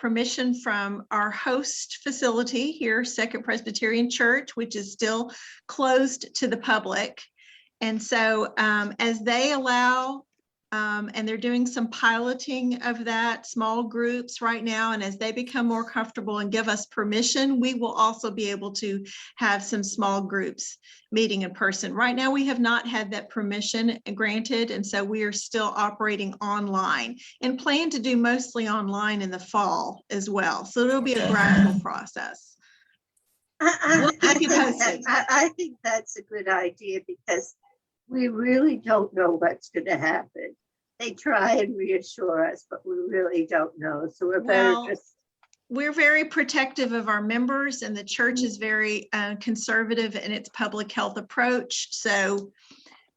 permission from our host facility here, Second Presbyterian Church, which is still closed to the public. And so as they allow, and they're doing some piloting of that, small groups right now, and as they become more comfortable and give us permission, we will also be able to have some small groups meeting in person. Right now, we have not had that permission granted, and so we are still operating online and plan to do mostly online in the fall as well. So it'll be a gradual process. I think that's a good idea, because we really don't know what's going to happen. They try and reassure us, but we really don't know. So we're very protective of our members, and the church is very conservative in its public health approach. So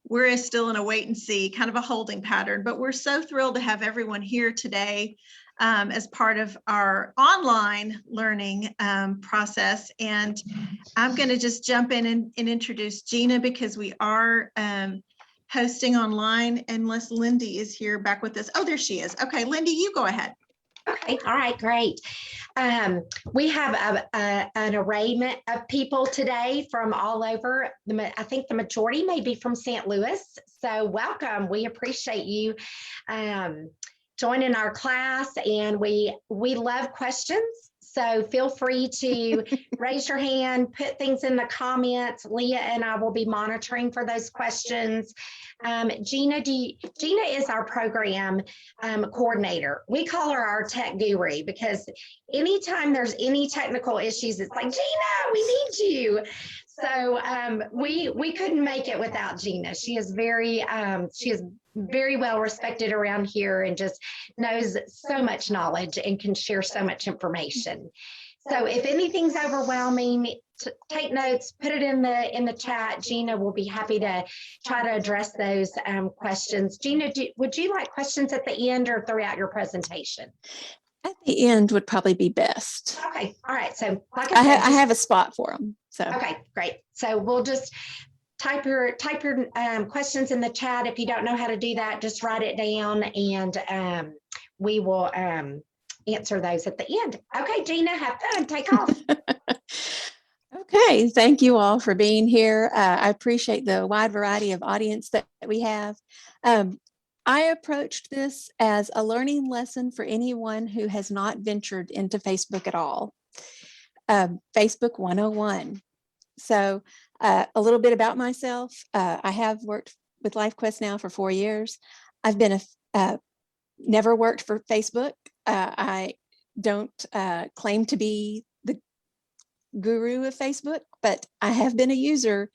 we're still in a wait and see, kind of a holding pattern, but we're so thrilled to have everyone here today as part of our online learning process. And I'm going to just jump in and introduce Gina, because we are hosting online, unless Lindy is here back with us. Oh, there she is. Okay, Lindy, you go ahead. Okay, all right, great. We have an array of people today from all over. I think the majority may be from St. Louis. So welcome. We appreciate you joining our class, and we love questions. So feel free to raise your hand, put things in the comments. Leah and I will be monitoring for those questions. Gina is our program coordinator. We call her our tech guru, because anytime there's any technical issues, it's like, Gina, we need you. So we couldn't make it without Gina. She is very well respected around here, and just knows so much knowledge and can share so much information. So if anything's overwhelming, take notes, put it in the chat. Gina will be happy to try to address those questions. Gina, would you like questions at the end or throughout your presentation? At the end would probably be best. Okay, all right. So like I have a spot for them. So okay, great. So we'll just type your questions in the chat. If you don't know how to do that, just write it down, and we will answer those at the end. Okay, Gina, have fun. Take off. Okay, thank you all for being here. I appreciate the wide variety of audience that we have. I approached this as a learning lesson for anyone who has not ventured into Facebook at all. Facebook 101. So a little bit about myself. I have worked with LifeQuest now for 4 years. I've been never worked for Facebook. I don't claim to be the guru of Facebook, but I have been a user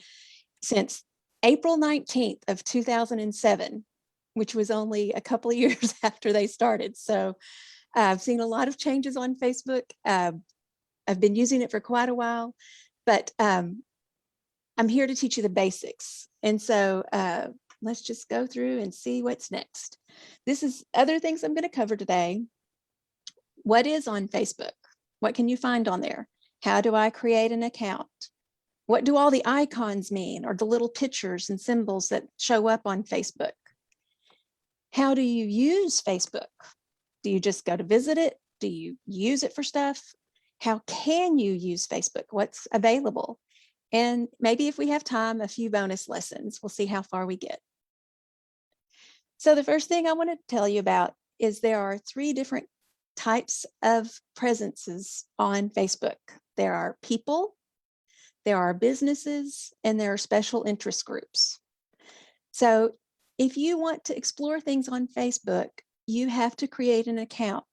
since April 19th of 2007, which was only a couple of years after they started. So I've seen a lot of changes on Facebook. I've been using it for quite a while, but I'm here to teach you the basics. And so let's just go through and see what's next. This is other things I'm going to cover today. What is on Facebook? What can you find on there? How do I create an account? What do all the icons mean, or the little pictures and symbols that show up on Facebook? How do you use Facebook? Do you just go to visit it? Do you use it for stuff? How can you use Facebook? What's available? And maybe if we have time, a few bonus lessons. We'll see how far we get. So the first thing I want to tell you about is there are 3 different types of presences on Facebook. There are people, there are businesses, and there are special interest groups. So if you want to explore things on Facebook, you have to create an account.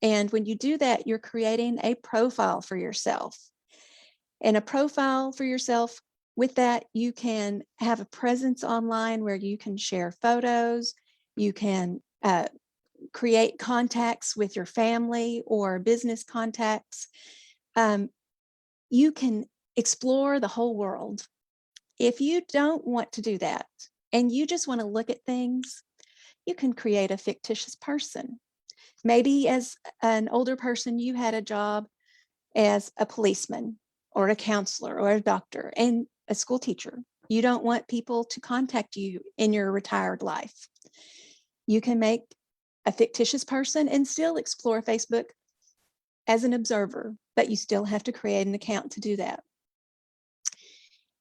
And when you do that, you're creating a profile for yourself. And a profile for yourself, with that, you can have a presence online where you can share photos, you can create contacts with your family or business contacts. You can explore the whole world. If you don't want to do that, and you just want to look at things, you can create a fictitious person. Maybe as an older person, you had a job as a policeman or a counselor or a doctor and a school teacher. You don't want people to contact you in your retired life. You can make a fictitious person and still explore Facebook as an observer, but you still have to create an account to do that.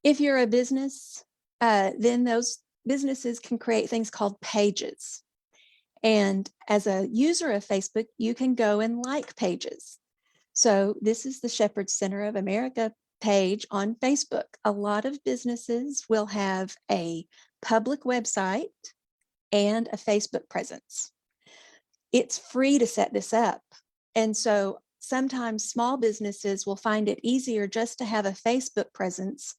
If you're a business, then those businesses can create things called pages. And as a user of Facebook, you can go and like pages. So this is the Shepherd Center of America page on Facebook. A lot of businesses will have a public website and a Facebook presence. It's free to set this up. And so sometimes small businesses will find it easier just to have a Facebook presence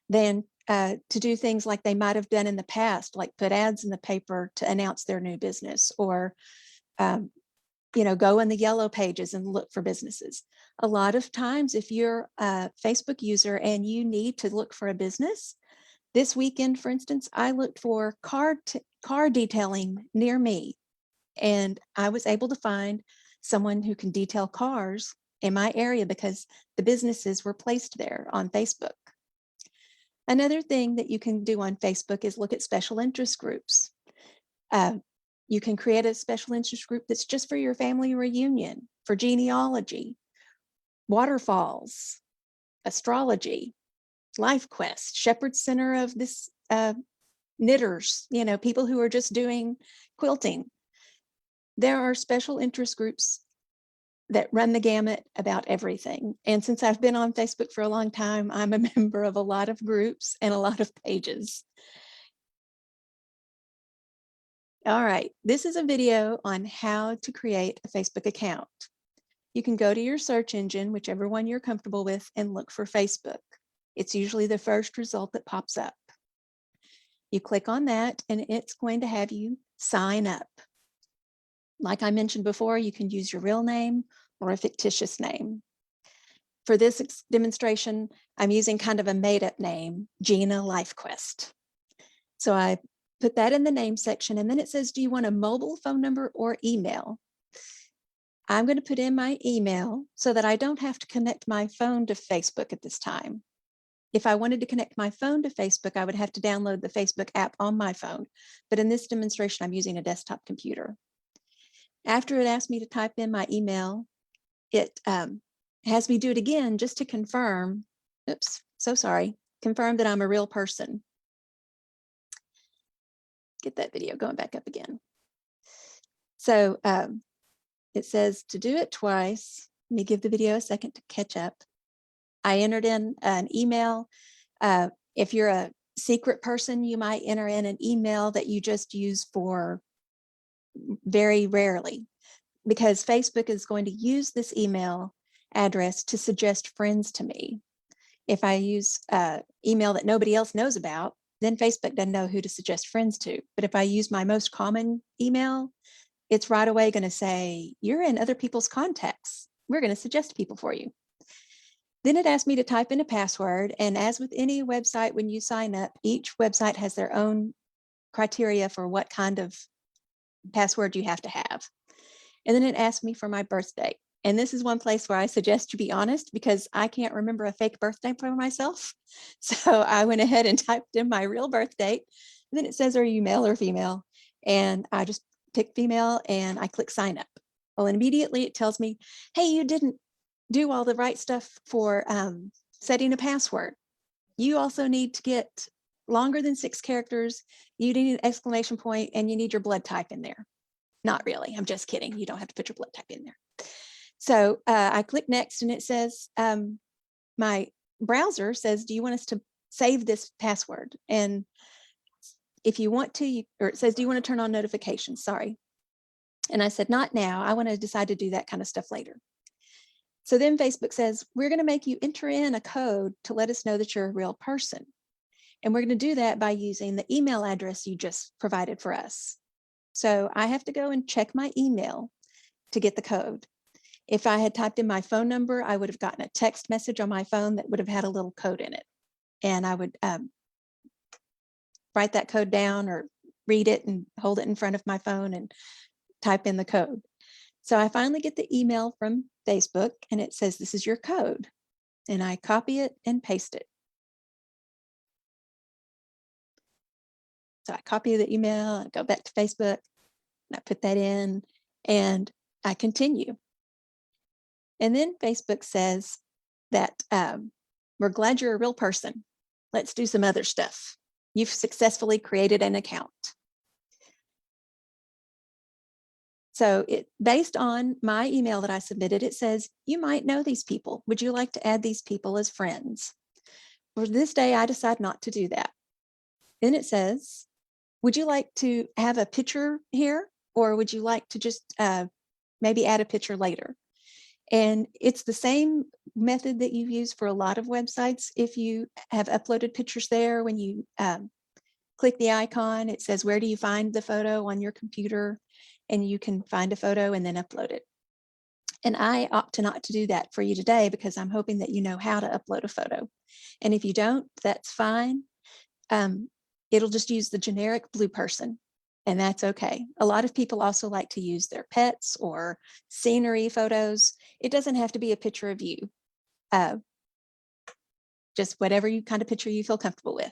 than to do things like they might have done in the past, like put ads in the paper to announce their new business, or go in the yellow pages and look for businesses. A lot of times, if you're a Facebook user and you need to look for a business, this weekend, for instance, I looked for car detailing near me, and I was able to find someone who can detail cars in my area because the businesses were placed there on Facebook. Another thing that you can do on Facebook is look at special interest groups. You can create a special interest group that's just for your family reunion, for genealogy, waterfalls, astrology, Life Quest, Shepherd Center of this knitters, people who are just doing quilting. There are special interest groups that run the gamut about everything. And since I've been on Facebook for a long time, I'm a member of a lot of groups and a lot of pages. All right, this is a video on how to create a Facebook account. You can go to your search engine, whichever one you're comfortable with, and look for Facebook. It's usually the first result that pops up. You click on that and it's going to have you sign up. Like I mentioned before, you can use your real name or a fictitious name. For this demonstration, I'm using kind of a made-up name, Gina LifeQuest. So I put that in the name section, and then it says, do you want a mobile phone number or email? I'm going to put in my email so that I don't have to connect my phone to Facebook at this time. If I wanted to connect my phone to Facebook, I would have to download the Facebook app on my phone. But in this demonstration, I'm using a desktop computer. After it asks me to type in my email, it has me do it again just to confirm, confirm that I'm a real person. Get that video going back up again. So it says to do it twice. Let me give the video a second to catch up. I entered in an email. If you're a secret person, you might enter in an email that you just use for very rarely, because Facebook is going to use this email address to suggest friends to me. If I use email that nobody else knows about, then Facebook doesn't know who to suggest friends to. But if I use my most common email, it's right away going to say, you're in other people's contacts. We're going to suggest people for you. Then it asked me to type in a password. And as with any website, when you sign up, each website has their own criteria for what kind of password you have to have. And then it asked me for my birthday. And this is one place where I suggest you be honest, because I can't remember a fake birthday for myself. So I went ahead and typed in my real birth date. And then it says, are you male or female? And I just pick female and I click sign up. Well, immediately it tells me, hey, you didn't do all the right stuff for setting a password. You also need to get longer than 6 characters. You need an exclamation point and you need your blood type in there. Not really, I'm just kidding. You don't have to put your blood type in there. So I click next and it says, my browser says, do you want us to save this password? And if you want to, or it says, do you want to turn on notifications? Sorry. And I said, not now. I want to decide to do that kind of stuff later. So then Facebook says, we're going to make you enter in a code to let us know that you're a real person. And we're going to do that by using the email address you just provided for us. So I have to go and check my email to get the code. If I had typed in my phone number, I would have gotten a text message on my phone that would have had a little code in it. And I would write that code down or read it and hold it in front of my phone and type in the code. So I finally get the email from Facebook and it says, this is your code. And I copy it and paste it. So I copy the email, I go back to Facebook, and I put that in, And I continue. And then Facebook says that we're glad you're a real person. Let's do some other stuff. You've successfully created an account. So based on my email that I submitted, it says, you might know these people. Would you like to add these people as friends? For this day, I decide not to do that. Then it says, would you like to have a picture here? Or would you like to just maybe add a picture later? And it's the same method that you use for a lot of websites. If you have uploaded pictures there, when you click the icon, it says, where do you find the photo on your computer? And you can find a photo and then upload it. And I opt not to do that for you today because I'm hoping that you know how to upload a photo. And if you don't, that's fine. It'll just use the generic blue person, and that's okay. A lot of people also like to use their pets or scenery photos. It doesn't have to be a picture of you. Just whatever kind of picture you feel comfortable with.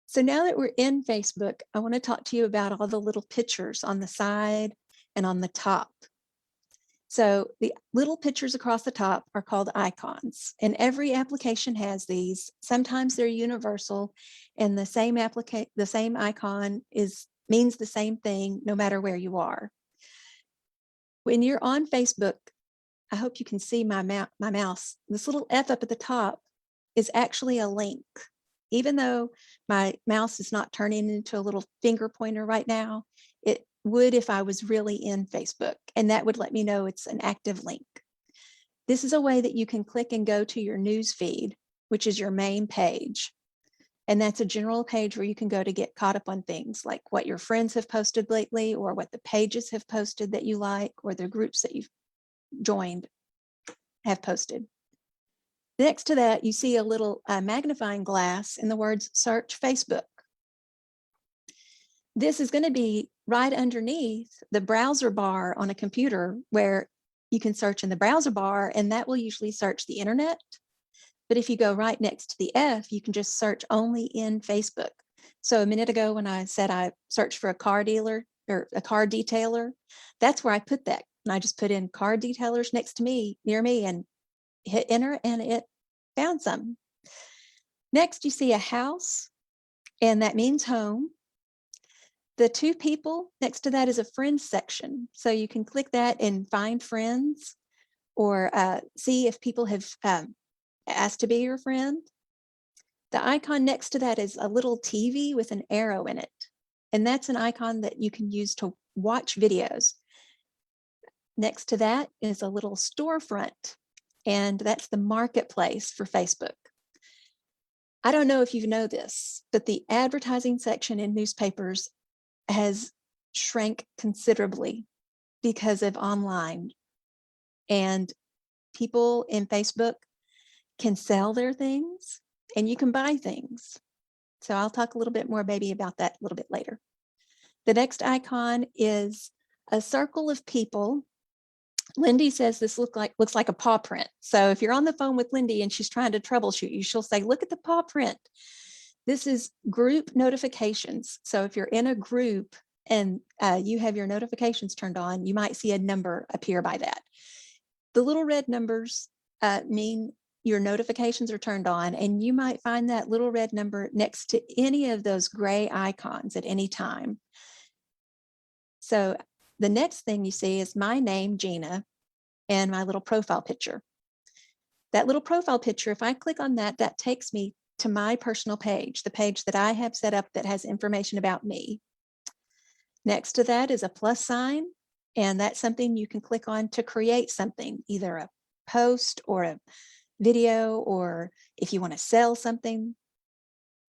So now that we're in Facebook, I want to talk to you about all the little pictures on the side and on the top. So the little pictures across the top are called icons, and every application has these. Sometimes they're universal, and the same icon means the same thing no matter where you are. When you're on Facebook, I hope you can see my mouse. This little F up at the top is actually a link. Even though my mouse is not turning into a little finger pointer right now, it would if I was really in Facebook, and that would let me know it's an active link. This is a way that you can click and go to your news feed, which is your main page. And that's a general page where you can go to get caught up on things like what your friends have posted lately, or what the pages have posted that you like, or the groups that you've joined have posted. Next to that, you see a little magnifying glass and the words search Facebook. This is going to be right underneath the browser bar on a computer, where you can search in the browser bar, and that will usually search the internet. But if you go right next to the F, you can just search only in Facebook. So a minute ago when I said I searched for a car dealer or a car detailer, that's where I put that. And I just put in car detailers near me, and hit enter, and it found some. Next, you see a house, and that means home. The two people next to that is a friends section. So you can click that and find friends, or see if people have asked to be your friend. The icon next to that is a little TV with an arrow in it. And that's an icon that you can use to watch videos. Next to that is a little storefront, and that's the marketplace for Facebook. I don't know if you know this, but the advertising section in newspapers has shrank considerably because of online, and people in Facebook can sell their things and you can buy things. So I'll talk a little bit more maybe about that a little bit later. The next icon is a circle of people. Lindy says this looks like a paw print. So if you're on the phone with Lindy and she's trying to troubleshoot you, she'll say, look at the paw print. This is group notifications. So if you're in a group and you have your notifications turned on, you might see a number appear by that. The little red numbers mean your notifications are turned on, and you might find that little red number next to any of those gray icons at any time. So the next thing you see is my name, Gina, and my little profile picture. That little profile picture, if I click on that, that takes me to my personal page, the page that I have set up that has information about me. Next to that is a plus sign, and that's something you can click on to create something, either a post or a video, or if you want to sell something.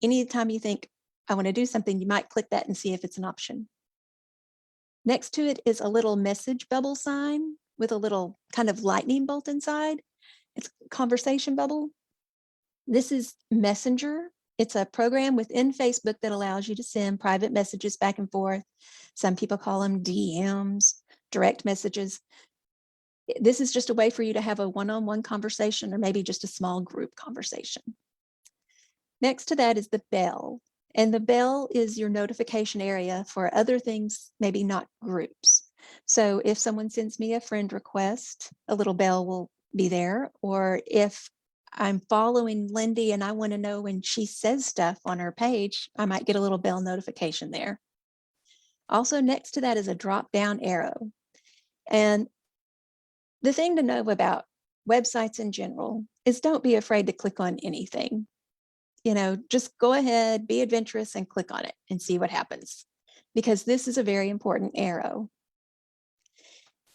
Anytime you think, I want to do something, you might click that and see if it's an option. Next to it is a little message bubble sign with a little kind of lightning bolt inside. It's a conversation bubble. This is Messenger. It's a program within Facebook that allows you to send private messages back and forth. Some people call them DMs, direct messages. This is just a way for you to have a one-on-one conversation, or maybe just a small group conversation. Next to that is the bell. And the bell is your notification area for other things, maybe not groups. So if someone sends me a friend request, a little bell will be there. Or if I'm following Lindy and I want to know when she says stuff on her page, I might get a little bell notification there. Also next to that is a drop down arrow. And the thing to know about websites in general is don't be afraid to click on anything. You know, just go ahead, be adventurous and click on it and see what happens, because this is a very important arrow.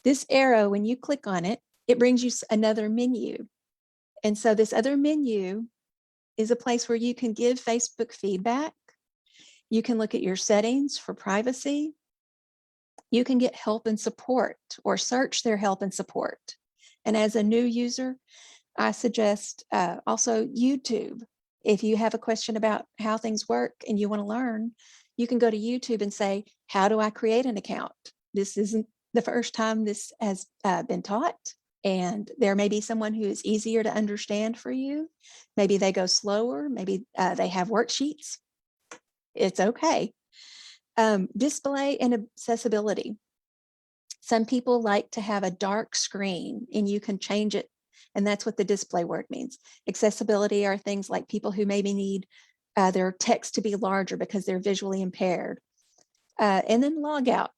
This arrow, when you click on it, it brings you another menu. And so this other menu is a place where you can give Facebook feedback. You can look at your settings for privacy. You can get help and support or search their help and support. And as a new user, I suggest also YouTube. If you have a question about how things work and you want to learn, you can go to YouTube and say, how do I create an account? This isn't the first time this has been taught. And there may be someone who is easier to understand for you. Maybe they go slower. Maybe they have worksheets. It's okay. Display and accessibility. Some people like to have a dark screen and you can change it. And that's what the display word means. Accessibility are things like people who maybe need their text to be larger because they're visually impaired. And then log out.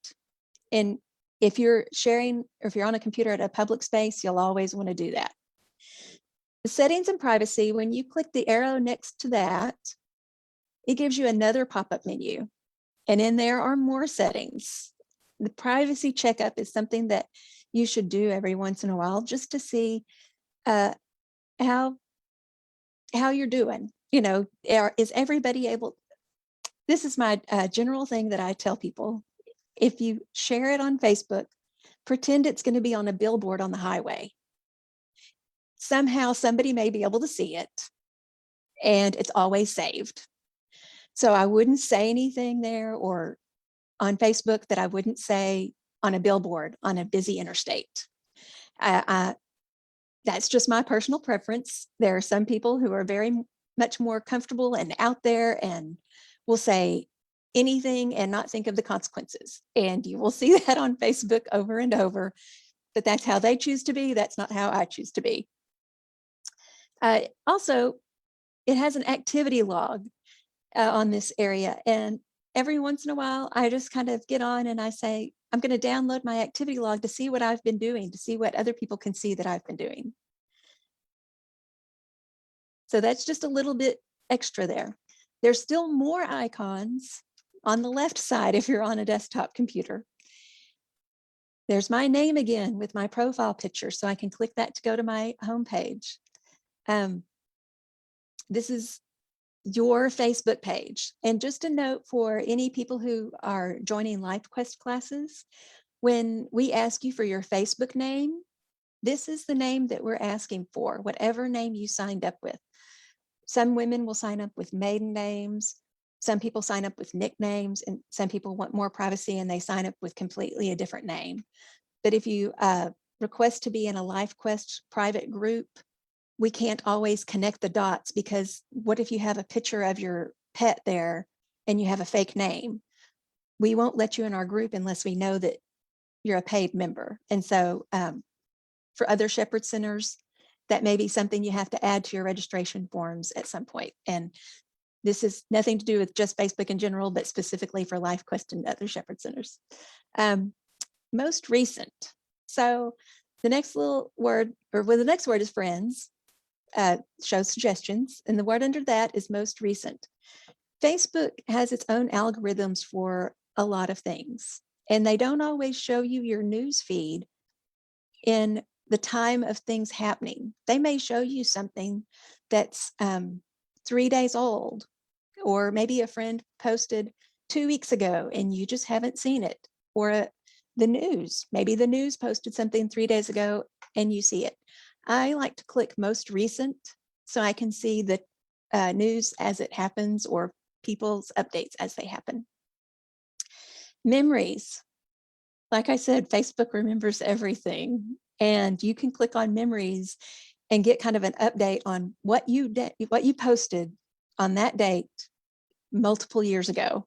And if you're sharing, or if you're on a computer at a public space, you'll always want to do that. The settings and privacy, when you click the arrow next to that, it gives you another pop-up menu. And in there are more settings. The privacy checkup is something that you should do every once in a while just to see how you're doing. You know, is everybody able? This is my general thing that I tell people. If you share it on Facebook, pretend it's going to be on a billboard on the highway. Somehow somebody may be able to see it, and it's always saved. So I wouldn't say anything there or on Facebook that I wouldn't say on a billboard on a busy interstate. That's just my personal preference. There are some people who are very much more comfortable and out there and will say anything and not think of the consequences. And you will see that on Facebook over and over, but that's how they choose to be. That's not how I choose to be. Also, it has an activity log on this area. And every once in a while, I just kind of get on and I say, I'm going to download my activity log to see what I've been doing, to see what other people can see that I've been doing. So that's just a little bit extra there. There's still more icons on the left side if you're on a desktop computer. There's my name again with my profile picture, so I can click that to go to my homepage. This is your Facebook page. And just a note for any people who are joining LifeQuest classes, when we ask you for your Facebook name, this is the name that we're asking for, whatever name you signed up with. Some women will sign up with maiden names. Some people sign up with nicknames, and some people want more privacy and they sign up with completely a different name. But if you request to be in a LifeQuest private group, we can't always connect the dots, because what if you have a picture of your pet there and you have a fake name? We won't let you in our group unless we know that you're a paid member. And so for other Shepherd Centers, that may be something you have to add to your registration forms at some point. And this is nothing to do with just Facebook in general, but specifically for LifeQuest and other Shepherd Centers. Most recent. So the next little word, the next word is friends. Show suggestions, and the word under that is most recent. Facebook has its own algorithms for a lot of things, and they don't always show you your news feed in the time of things happening. They may show you something that's 3 days old, or maybe a friend posted 2 weeks ago and you just haven't seen it, or the news. Maybe the news posted something 3 days ago and you see it. I like to click most recent so I can see the news as it happens, or people's updates as they happen. Memories. Like I said, Facebook remembers everything, and you can click on memories and get kind of an update on what you posted on that date multiple years ago.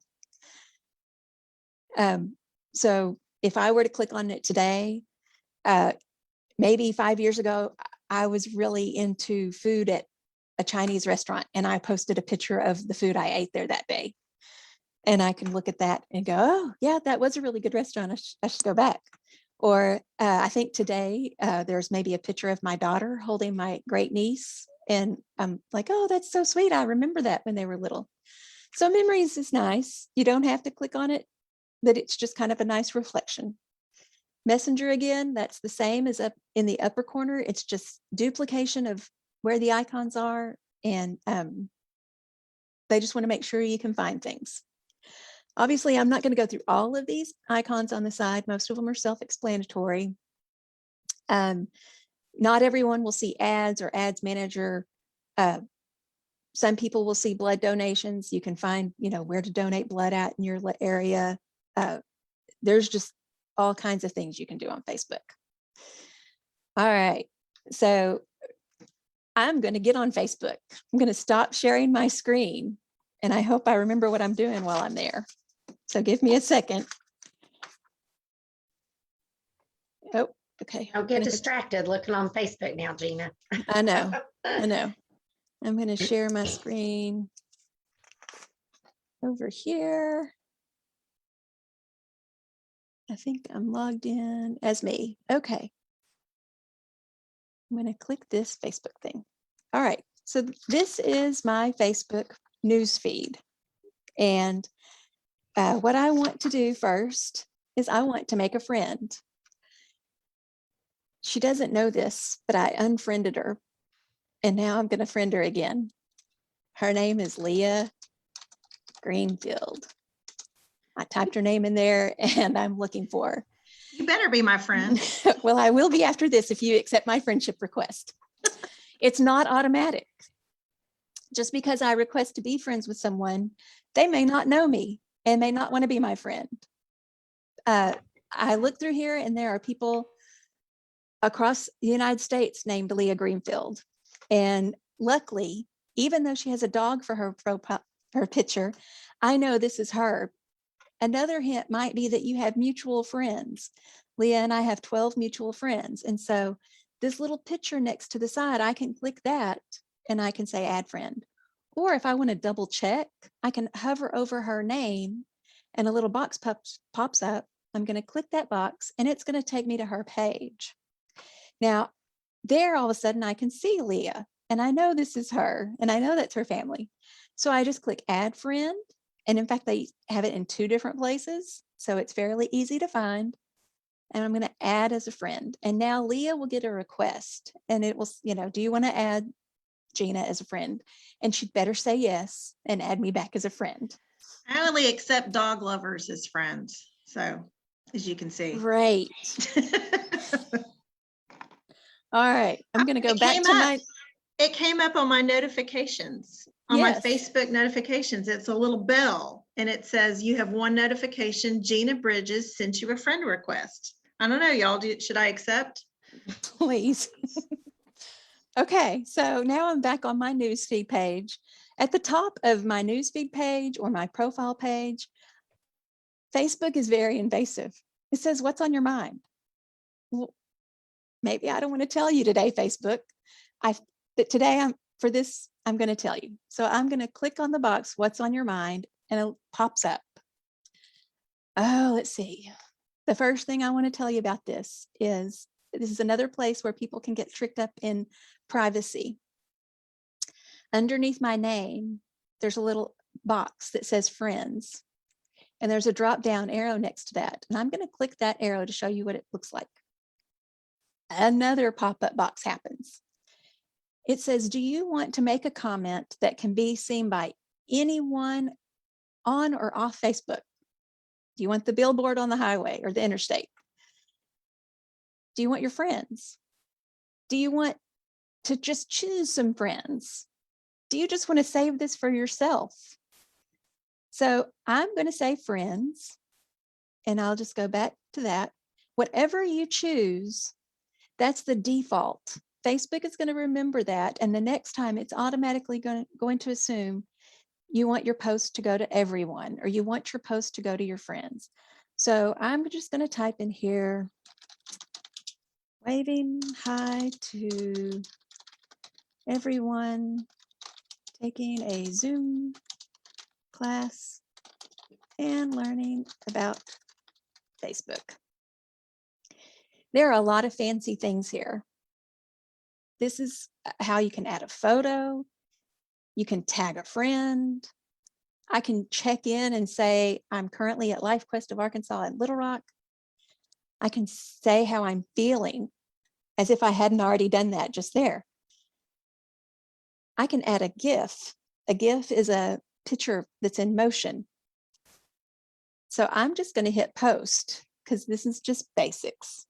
So if I were to click on it today, maybe 5 years ago, I was really into food at a Chinese restaurant, and I posted a picture of the food I ate there that day. And I can look at that and go, oh, yeah, that was a really good restaurant. I should go back. Or I think today there's maybe a picture of my daughter holding my great niece. And I'm like, oh, that's so sweet. I remember that when they were little. So memories is nice. You don't have to click on it, but it's just kind of a nice reflection. Messenger again, that's the same as up in the upper corner. It's just duplication of where the icons are. And they just want to make sure you can find things. Obviously, I'm not going to go through all of these icons on the side. Most of them are self-explanatory. Not everyone will see ads or ads manager. Some people will see blood donations. You can find, where to donate blood at in your area. There's just all kinds of things you can do on Facebook. All right, so I'm going to get on Facebook. I'm going to stop sharing my screen, and I hope I remember what I'm doing while I'm there. So give me a second. Oh, okay. Don't get distracted looking on Facebook now, Gina. I know. I'm going to share my screen over here. I think I'm logged in as me. Okay. I'm going to click this Facebook thing. All right. So this is my Facebook news feed. And what I want to do first is I want to make a friend. She doesn't know this, but I unfriended her. And now I'm going to friend her again. Her name is Leah Greenfield. I typed her name in there and I'm looking for her. You better be my friend. Well, I will be after this if you accept my friendship request. It's not automatic. Just because I request to be friends with someone, they may not know me and may not want to be my friend. I look through here and there are people across the United States named Leah Greenfield. And luckily, even though she has a dog for her profile, her picture, I know this is her. Another hint might be that you have mutual friends. Leah and I have 12 mutual friends. And so this little picture next to the side, I can click that and I can say add friend. Or if I want to double check, I can hover over her name and a little box pops up. I'm going to click that box and it's going to take me to her page. Now, there all of a sudden I can see Leah and I know this is her and I know that's her family. So I just click add friend. And in fact, they have it in 2 different places. So it's fairly easy to find. And I'm going to add as a friend. And now Leah will get a request and it will, do you want to add Gina as a friend? And she'd better say yes and add me back as a friend. I only accept dog lovers as friends. So as you can see. Great. All right. I'm going to go back to my. It came up on my notifications, on my Facebook notifications. It's a little bell and it says you have 1 notification. Gina Bridges sent you a friend request. I don't know, y'all. Should I accept? Please. Okay, so now I'm back on my newsfeed page. At the top of my newsfeed page or my profile page, Facebook is very invasive. It says, what's on your mind? Well, maybe I don't want to tell you today, Facebook. But today I'm going to tell you. So I'm going to click on the box, what's on your mind, and it pops up. Oh, let's see. The first thing I want to tell you about this is another place where people can get tricked up in privacy. Underneath my name, there's a little box that says friends. And there's a drop down arrow next to that. And I'm going to click that arrow to show you what it looks like. Another pop-up box happens. It says, do you want to make a comment that can be seen by anyone on or off Facebook? Do you want the billboard on the highway or the interstate? Do you want your friends? Do you want to just choose some friends? Do you just want to save this for yourself? So I'm going to say friends, and I'll just go back to that. Whatever you choose, that's the default. Facebook is going to remember that. And the next time it's automatically going to assume you want your post to go to everyone, or you want your post to go to your friends. So I'm just going to type in here, waving hi to everyone taking a Zoom class and learning about Facebook. There are a lot of fancy things here. This is how you can add a photo. You can tag a friend. I can check in and say, I'm currently at Life Quest of Arkansas at Little Rock. I can say how I'm feeling as if I hadn't already done that just there. I can add a GIF. A GIF is a picture that's in motion. So I'm just going to hit post because this is just basics.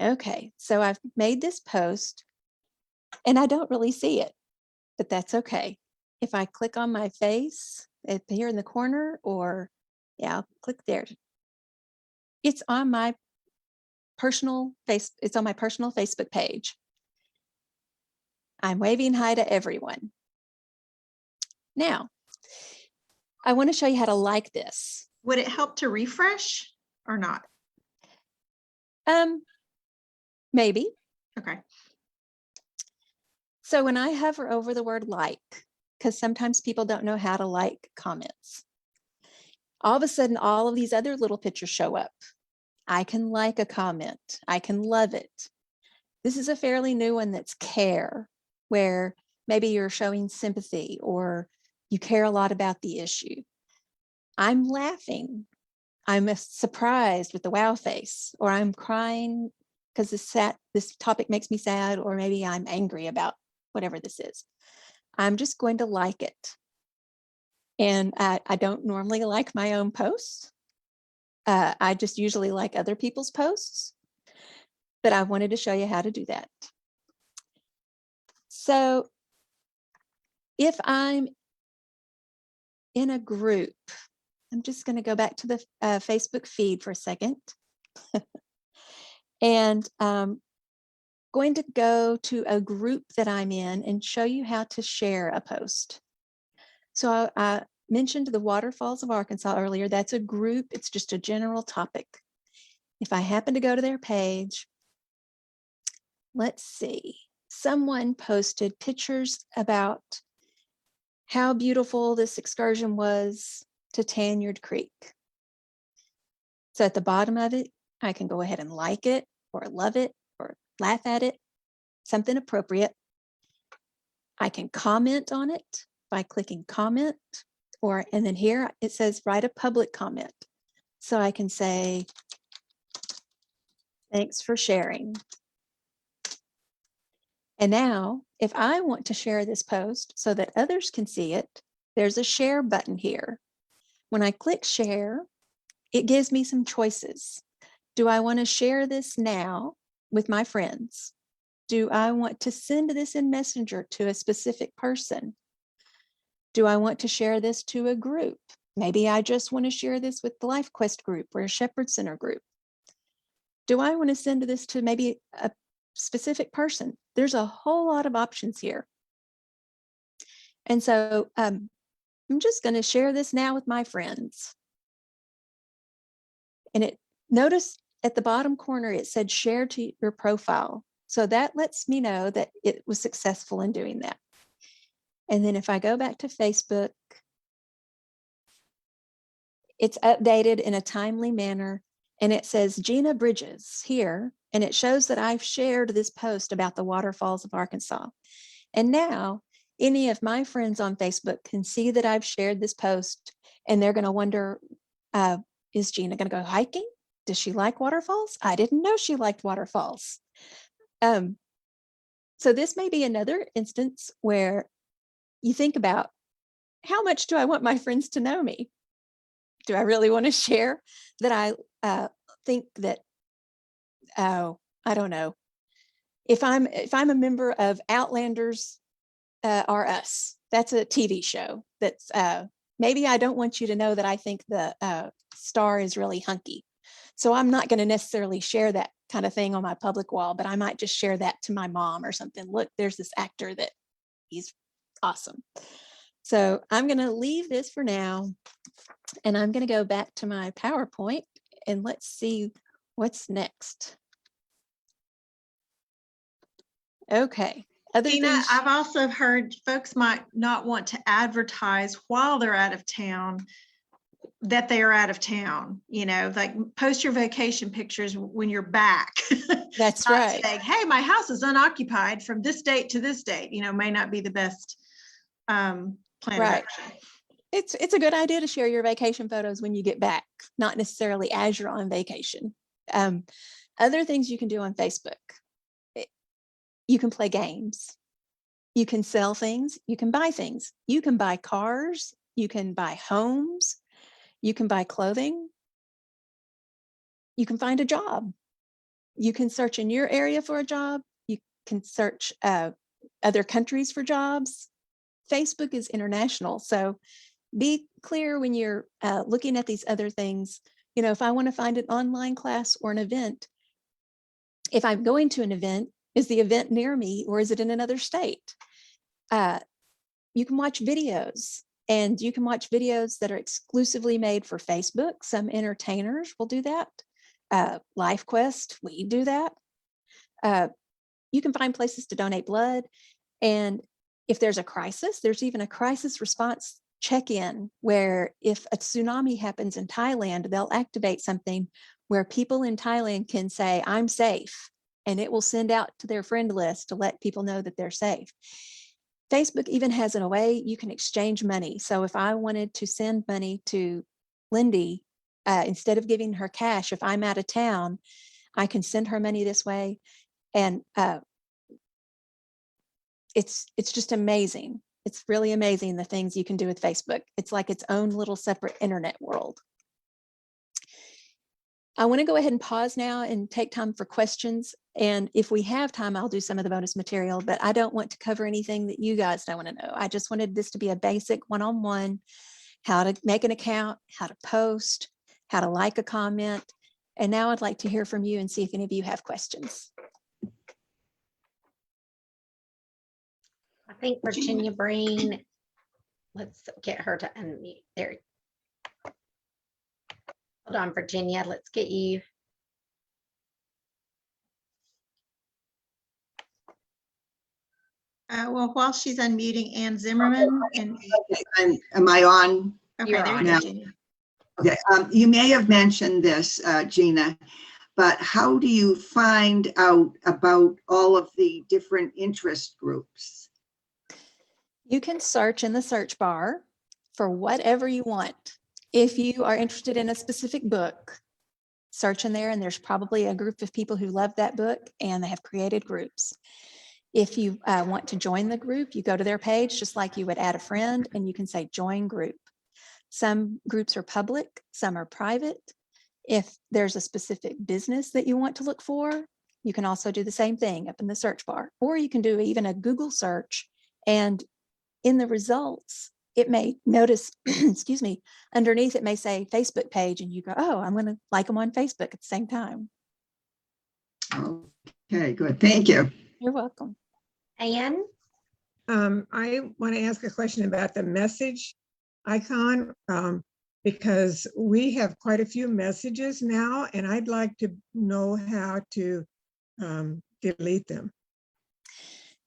Okay, so I've made this post and I don't really see it, but that's okay. If I click on my face up here in the corner, or yeah, I'll click there. It's on my personal it's on my personal Facebook page. I'm waving hi to everyone. Now, I want to show you how to like this. Would it help to refresh or not? Maybe. Okay. So when I hover over the word like, because sometimes people don't know how to like comments, all of a sudden, all of these other little pictures show up. I can like a comment. I can love it. This is a fairly new one that's care, where maybe you're showing sympathy or you care a lot about the issue. I'm laughing. I'm surprised with the wow face, or I'm crying because this topic makes me sad, or maybe I'm angry about whatever this is. I'm just going to like it. And I don't normally like my own posts. I just usually like other people's posts, but I wanted to show you how to do that. So if I'm in a group, I'm just going to go back to the Facebook feed for a second. And going to go to a group that I'm in and show you how to share a post. So I mentioned the Waterfalls of Arkansas earlier. That's a group. It's just a general topic. If I happen to go to their page, let's see, someone posted pictures about how beautiful this excursion was to Tanyard Creek. So at the bottom of it, I can go ahead and like it or love it or laugh at it, something appropriate. I can comment on it by clicking comment, and then here it says write a public comment. So I can say, thanks for sharing. And now if I want to share this post so that others can see it, there's a share button here. When I click share, it gives me some choices. Do I want to share this now with my friends? Do I want to send this in Messenger to a specific person? Do I want to share this to a group? Maybe I just want to share this with the Life Quest group or a Shepherd Center group. Do I want to send this to maybe a specific person? There's a whole lot of options here. And so I'm just going to share this now with my friends. And notice at the bottom corner, it said share to your profile. So that lets me know that it was successful in doing that. And then if I go back to Facebook, it's updated in a timely manner. And it says Gina Bridges here. And it shows that I've shared this post about the Waterfalls of Arkansas. And now any of my friends on Facebook can see that I've shared this post, and they're going to wonder, is Gina going to go hiking? Does she like waterfalls? I didn't know she liked waterfalls. So this may be another instance where you think about, how much do I want my friends to know me? Do I really want to share that I think that, I don't know, if I'm a member of Outlanders Are Us, that's a TV show that's maybe I don't want you to know that I think the star is really hunky. So I'm not going to necessarily share that kind of thing on my public wall, but I might just share that to my mom or something. Look, there's this actor that he's awesome. So I'm going to leave this for now, and I'm going to go back to my PowerPoint, and let's see what's next. Okay. Other Tina, things. I've also heard folks might not want to advertise while they're out of town that they are out of town, you know, like post your vacation pictures when you're back. That's Not right. saying, hey, my house is unoccupied from this date to this date, you know, may not be the best plan of Right. action. It's a good idea to share your vacation photos when you get back, not necessarily as you're on vacation. Other things you can do on Facebook. You can play games. You can sell things. You can buy things. You can buy cars. You can buy homes. You can buy clothing. You can find a job. You can search in your area for a job. You can search other countries for jobs. Facebook is international. So be clear when you're looking at these other things. You know, if I want to find an online class or an event, if I'm going to an event, is the event near me or is it in another state? You can watch videos, and you can watch videos that are exclusively made for Facebook. Some entertainers will do that. LifeQuest, we do that. You can find places to donate blood. And if there's a crisis, there's even a crisis response check-in where if a tsunami happens in Thailand, they'll activate something where people in Thailand can say, I'm safe, and it will send out to their friend list to let people know that they're safe. Facebook even has a way you can exchange money. So if I wanted to send money to Lindy, instead of giving her cash, if I'm out of town, I can send her money this way. And it's just amazing. It's really amazing the things you can do with Facebook. It's like its own little separate internet world. I want to go ahead and pause now and take time for questions. And if we have time, I'll do some of the bonus material, but I don't want to cover anything that you guys don't want to know. I just wanted this to be a basic one-on-one, how to make an account, how to post, how to like a comment. And now I'd like to hear from you and see if any of you have questions. I think Virginia Breen, let's get her to unmute there. Hold on, Virginia, let's get you. Well, while she's unmuting, Ann Zimmerman, and Okay, am I on? okay, You're there you on. go, Now. Gina. Okay, you may have mentioned this, Gina, but how do you find out about all of the different interest groups? You can search in the search bar for whatever you want. If you are interested in a specific book, search in there, and there's probably a group of people who love that book and they have created groups. If you want to join the group, you go to their page just like you would add a friend, and you can say join group. Some groups are public, some are private. If there's a specific business that you want to look for, you can also do the same thing up in the search bar, or you can do even a Google search, and in the results, it may notice, excuse me, underneath it may say Facebook page, and you go, oh, I'm going to like them on Facebook at the same time. Okay, good. Thank you. You're welcome. Anne? I want to ask a question about the message icon, because we have quite a few messages now, and I'd like to know how to delete them.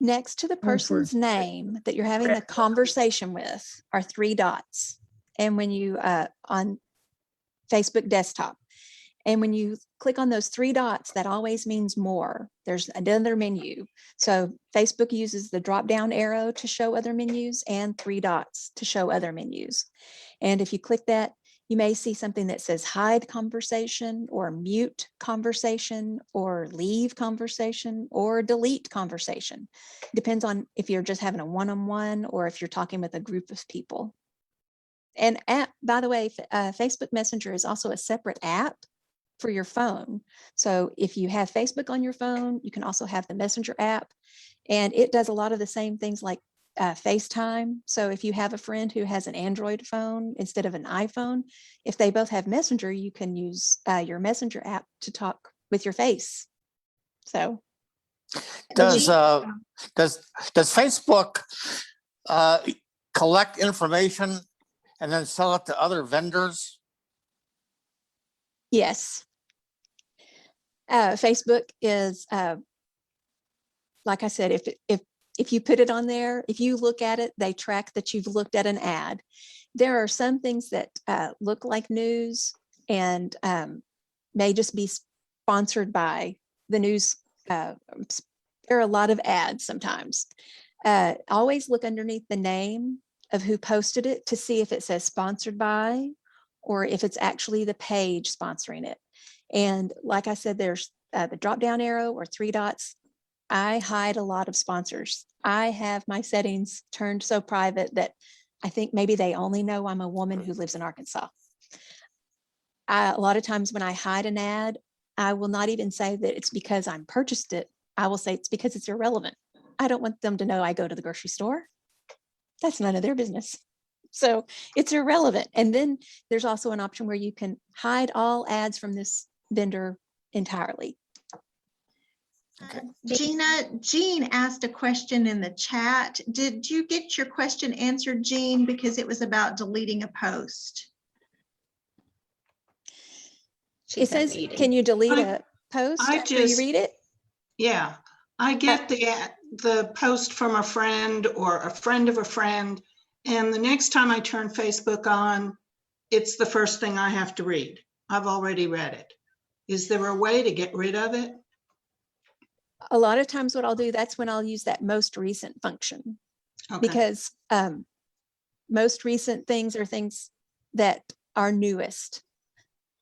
Next to the for- person's name that you're having a conversation with are 3 dots. And when you, on Facebook desktop, and when you click on those 3 dots, that always means more. There's another menu. So Facebook uses the drop down arrow to show other menus and 3 dots to show other menus. And if you click that, you may see something that says hide conversation or mute conversation or leave conversation or delete conversation. Depends on if you're just having a one-on-one or if you're talking with a group of people. And by the way, Facebook Messenger is also a separate app for your phone. So if you have Facebook on your phone, you can also have the Messenger app, and it does a lot of the same things like FaceTime. So if you have a friend who has an Android phone instead of an iPhone, if they both have Messenger, you can use your Messenger app to talk with your face. So Does Facebook collect information and then sell it to other vendors? Yes. Facebook is, like I said, if you put it on there, if you look at it, they track that you've looked at an ad. There are some things that look like news and may just be sponsored by the news. There are a lot of ads sometimes. Always look underneath the name of who posted it to see if it says sponsored by or if it's actually the page sponsoring it. And like I said, there's the drop down arrow or 3 dots. I hide a lot of sponsors. I have my settings turned so private that I think maybe they only know I'm a woman who lives in Arkansas. A lot of times when I hide an ad, I will not even say that it's because I'm purchased it. I will say it's because it's irrelevant. I don't want them to know I go to the grocery store. That's none of their business. So it's irrelevant. And then there's also an option where you can hide all ads from this vendor entirely. Okay. Jean asked a question in the chat. Did you get your question answered, Jean? Because it was about deleting a post. It says, can you delete a post I after you just- read it? Yeah, I get the post from a friend or a friend of a friend, and the next time I turn Facebook on, it's the first thing I have to read. I've already read it. Is there a way to get rid of it? A lot of times what I'll do, that's when I'll use that most recent function. Okay. Because most recent things are things that are newest.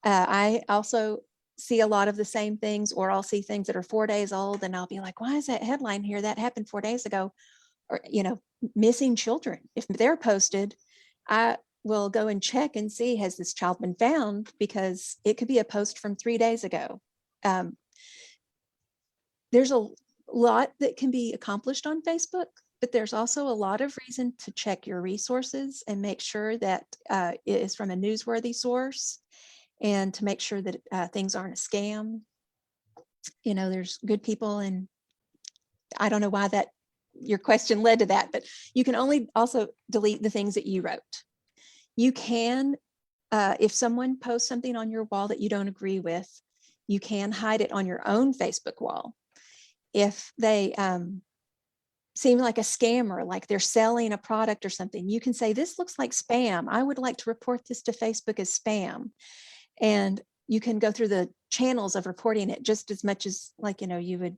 I also see a lot of the same things, or I'll see things that are 4 days old and I'll be like, why is that headline here? That happened 4 days ago. Or, missing children. If they're posted, I will go and check and see, has this child been found? Because it could be a post from 3 days ago. There's a lot that can be accomplished on Facebook, but there's also a lot of reason to check your resources and make sure that it is from a newsworthy source, and to make sure that things aren't a scam. There's good people, and I don't know why your question led to that, but you can only also delete the things that you wrote. You can, if someone posts something on your wall that you don't agree with, you can hide it on your own Facebook wall. If they seem like a scammer, like they're selling a product or something, you can say, this looks like spam. I would like to report this to Facebook as spam. And you can go through the channels of reporting it just as much as you would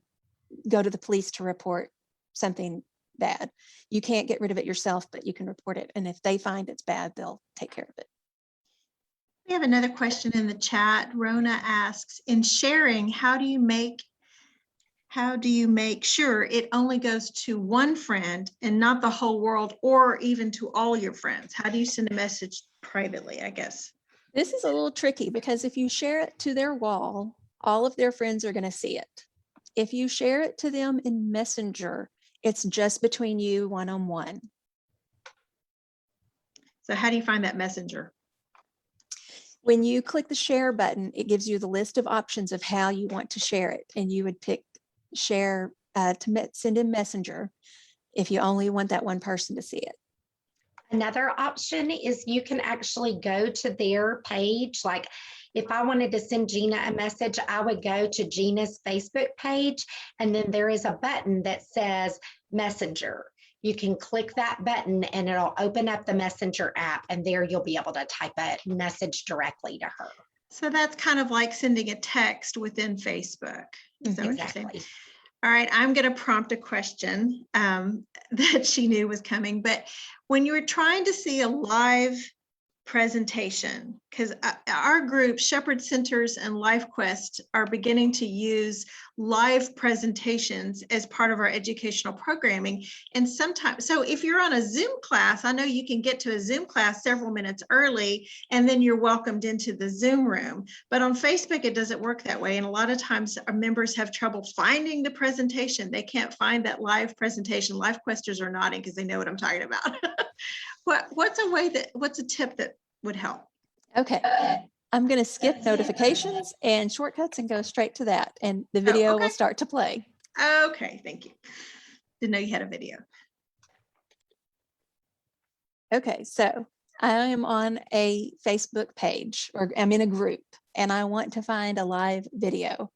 go to the police to report something bad. You can't get rid of it yourself, but you can report it. And if they find it's bad, they'll take care of it. We have another question in the chat. Rona asks, in sharing, how do you make sure it only goes to one friend and not the whole world, or even to all your friends? How do you send a message privately, I guess? This is a little tricky because if you share it to their wall, all of their friends are going to see it. If you share it to them in Messenger, it's just between you one-on-one. So how do you find that messenger? When you click the share button, it gives you the list of options of how you want to share it. And you would pick share to send in Messenger if you only want that one person to see it. Another option is you can actually go to their page. Like if I wanted to send Gina a message, I would go to Gina's Facebook page, and then there is a button that says Messenger. You can click that button and it'll open up the Messenger app, and there you'll be able to type a message directly to her. So that's kind of like sending a text within Facebook. Is that what you're saying? Exactly. All right, I'm going to prompt a question that she knew was coming. But when you were trying to see a live presentation, because our group, Shepherd Centers and LifeQuest, are beginning to use live presentations as part of our educational programming. And sometimes, so if you're on a Zoom class, I know you can get to a Zoom class several minutes early, and then you're welcomed into the Zoom room. But on Facebook, it doesn't work that way. And a lot of times our members have trouble finding the presentation. They can't find that live presentation. LifeQuesters are nodding because they know what I'm talking about. What's a tip that would help? Okay, I'm going to skip notifications and shortcuts and go straight to that. And the video okay. will start to play. Okay, thank you. Didn't know you had a video. Okay, so I am on a Facebook page, or I'm in a group, and I want to find a live video.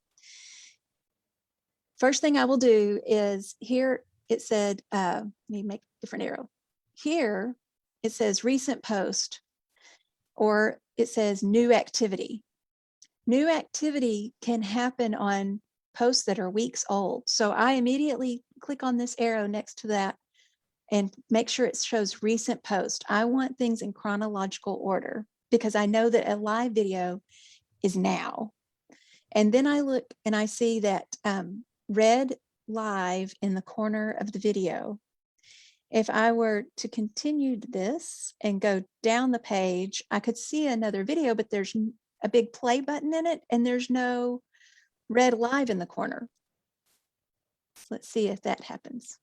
First thing I will do is here it said, let me make a different arrow. Here it says recent post, or it says new activity. New activity can happen on posts that are weeks old. So I immediately click on this arrow next to that and make sure it shows recent post. I want things in chronological order because I know that a live video is now. And then I look and I see that red live in the corner of the video. If I were to continue this and go down the page, I could see another video, but there's a big play button in it and there's no red live in the corner. Let's see if that happens.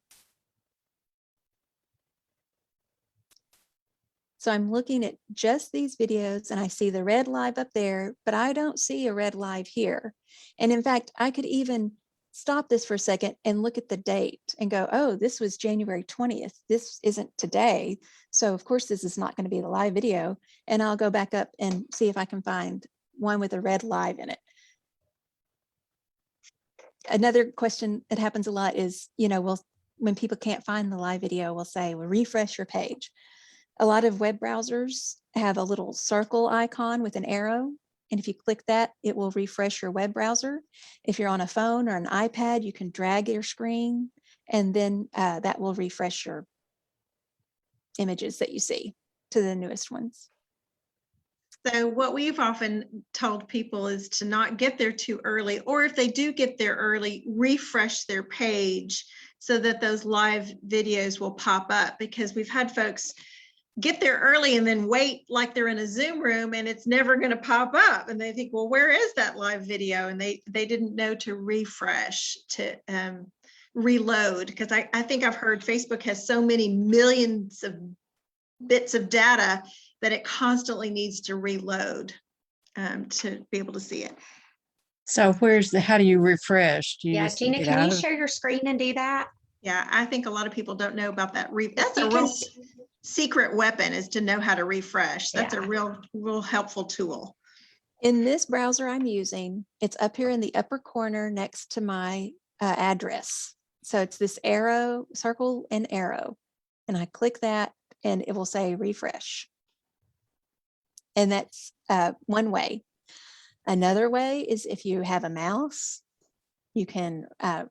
So I'm looking at just these videos and I see the red live up there, but I don't see a red live here. And in fact, I could even stop this for a second and look at the date and go, oh, this was January 20th. This isn't today. So of course, this is not going to be the live video. And I'll go back up and see if I can find one with a red live in it. Another question that happens a lot is, when people can't find the live video, we'll say, well, refresh your page. A lot of web browsers have a little circle icon with an arrow. And if you click that, it will refresh your web browser. If you're on a phone or an iPad, you can drag your screen and then that will refresh your images that you see to the newest ones. So what we've often told people is to not get there too early, or if they do get there early, refresh their page so that those live videos will pop up, because we've had folks get there early and then wait like they're in a Zoom room and it's never going to pop up. And they think, well, where is that live video? And they didn't know to refresh, to reload. Because I think I've heard Facebook has so many millions of bits of data that it constantly needs to reload to be able to see it. So how do you refresh? Do you Yeah, just Gina, get can out you of- share your screen and do that? Yeah, I think a lot of people don't know about that. That's a You real can- secret weapon, is to know how to refresh. That's a Yeah. real helpful tool. In this browser I'm using, it's up here in the upper corner next to my address. So it's this arrow, circle and arrow. And I click that and it will say refresh. And that's one way. Another way is if you have a mouse, you can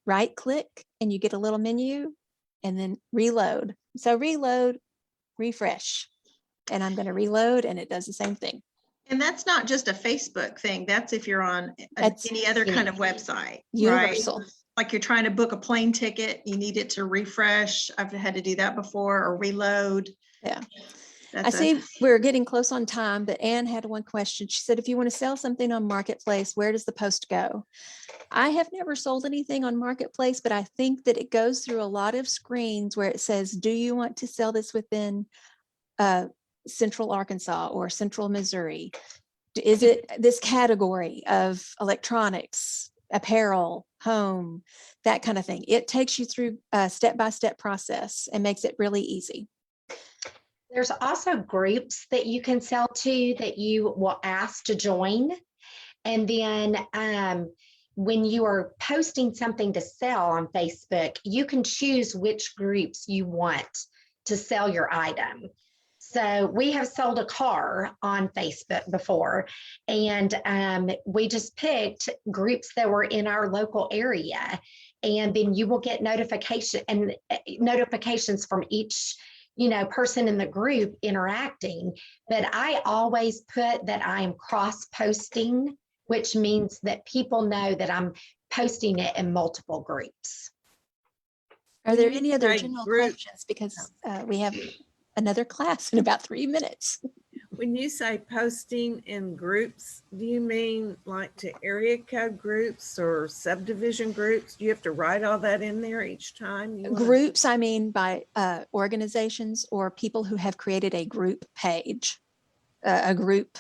right click and you get a little menu and then reload. So reload, refresh. And I'm going to reload and it does the same thing. And that's not just a Facebook thing. That's if you're on That's any other kind of website, universal. right? Like you're trying to book a plane ticket, you need it to refresh. I've had to do that before, or reload. Yeah. That's I see we're getting close on time, but Anne had one question. She said, if you want to sell something on Marketplace, where does the post go? I have never sold anything on Marketplace, but I think that it goes through a lot of screens where it says, do you want to sell this within Central Arkansas or Central Missouri? Is it this category of electronics, apparel, home, that kind of thing? It takes you through a step-by-step process and makes it really easy. There's also groups that you can sell to that you will ask to join. And then when you are posting something to sell on Facebook, you can choose which groups you want to sell your item. So we have sold a car on Facebook before, and we just picked groups that were in our local area. And then you will get notifications from each person in the group interacting. But I always put that I am cross-posting, which means that people know that I'm posting it in multiple groups. Are there any other Right, general group. questions? Because we have another class in about 3 minutes. When you say posting in groups, do you mean like to area code groups or subdivision groups? Do you have to write all that in there each time? Groups, I mean by organizations or people who have created a group page, a group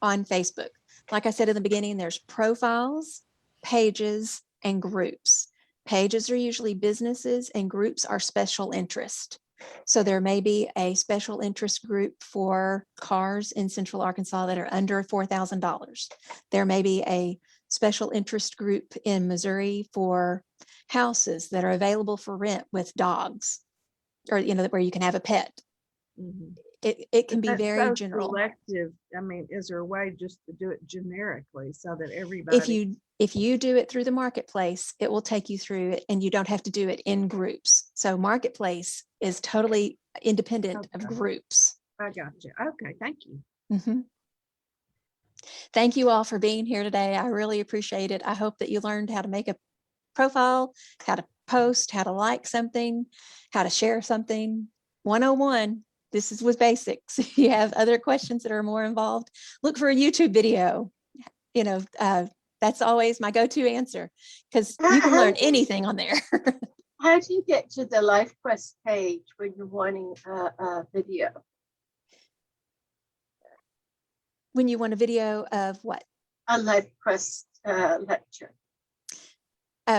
on Facebook. Like I said in the beginning, there's profiles, pages, and groups. Pages are usually businesses and groups are special interest. So there may be a special interest group for cars in Central Arkansas that are under $4,000. There may be a special interest group in Missouri for houses that are available for rent with dogs, or, where you can have a pet. Mhm. It can be That's very so general. selective. I mean, is there a way just to do it generically so that If everybody? you do it through the marketplace, it will take you through it and you don't have to do it in groups. So marketplace is totally independent of Okay. groups. I got you. Okay, thank you. Mhm. Thank you all for being here today. I really appreciate it. I hope that you learned how to make a profile, how to post, how to like something, how to share something. 101. This is with basics. If you have other questions that are more involved, look for a YouTube video. That's always my go-to answer, because you can learn anything on there. How do you get to the LifeQuest page when you're wanting a video? When you want a video of what? A LifeQuest lecture.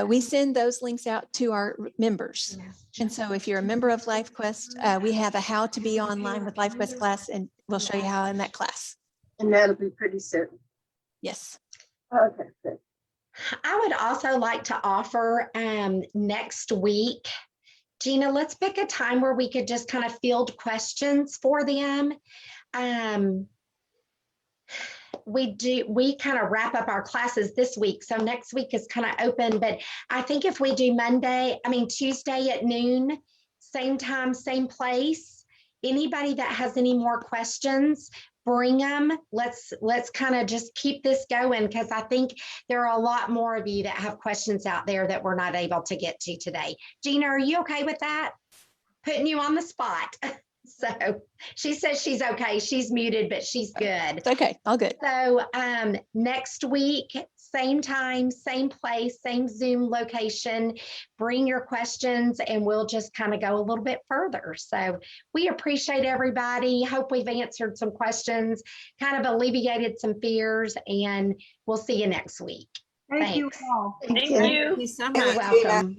We send those links out to our members. And so if you're a member of LifeQuest, we have a how to be online with LifeQuest class, and we'll show you how in that class. And that'll be pretty soon. Yes. Okay, good. I would also like to offer next week, Gina, let's pick a time where we could just kind of field questions for them. We kind of wrap up our classes this week. So next week is kind of open, but I think if we do Tuesday at noon, same time, same place, anybody that has any more questions, bring them. Let's kind of just keep this going, because I think there are a lot more of you that have questions out there that we're not able to get to today. Gina, are you okay with that? Putting you on the spot. So she says she's okay. She's muted, but she's good. It's okay. All good. So next week, same time, same place, same Zoom location. Bring your questions and we'll just kind of go a little bit further. So we appreciate everybody. Hope we've answered some questions, kind of alleviated some fears, and we'll see you next week. Thank you Thanks. all. Thank Thank you. you so You're much. welcome.